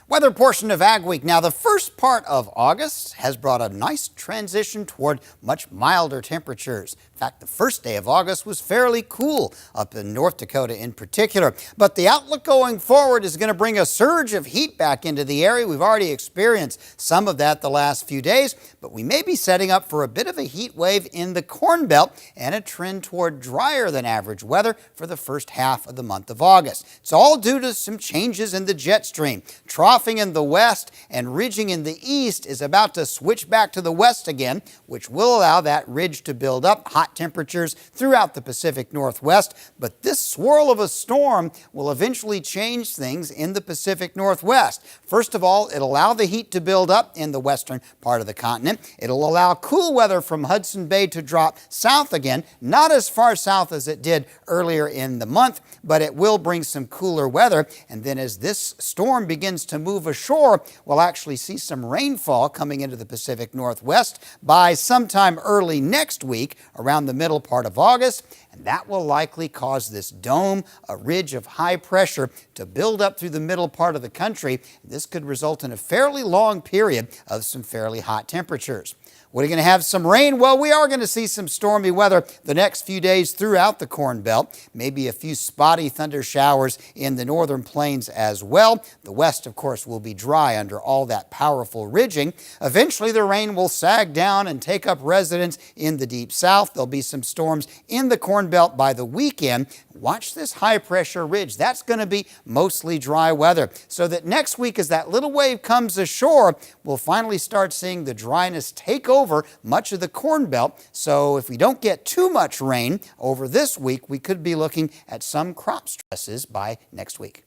Weather portion of Ag Week. Now, the first part of August has brought a nice transition toward much milder temperatures. In fact, the first day of August was fairly cool up in North Dakota in particular. But the outlook going forward is going to bring a surge of heat back into the area. We've already experienced some of that the last few days, but we may be setting up for a bit of a heat wave in the Corn Belt and a trend toward drier than average weather for the first half of the month of August. It's all due to some changes in the jet stream. Troughing in the west and ridging in the east is about to switch back to the west again, which will allow that ridge to build up hot temperatures throughout the Pacific Northwest. But this swirl of a storm will eventually change things in the Pacific Northwest. First of all, it'll allow the heat to build up in the western part of the continent. It'll allow cool weather from Hudson Bay to drop south again, not as far south as it did earlier in the month, but it will bring some cooler weather. And then as this storm begins to move ashore, we'll actually see some rainfall coming into the Pacific Northwest by sometime early next week, around the middle part of August, and that will likely cause this dome, a ridge of high pressure, to build up through the middle part of the country. This could result in a fairly long period of some fairly hot temperatures. We're going to have some rain. Well, we are going to see some stormy weather the next few days throughout the Corn Belt. Maybe a few spotty thunder showers in the northern plains as well. The west, of course, will be dry under all that powerful ridging. Eventually, the rain will sag down and take up residence in the deep south. There'll be some storms in the Corn Belt by the weekend. Watch this high pressure ridge. That's going to be mostly dry weather. So that next week, as that little wave comes ashore, we'll finally start seeing the dryness take over much of the Corn Belt. So if we don't get too much rain over this week, we could be looking at some crop stresses by next week.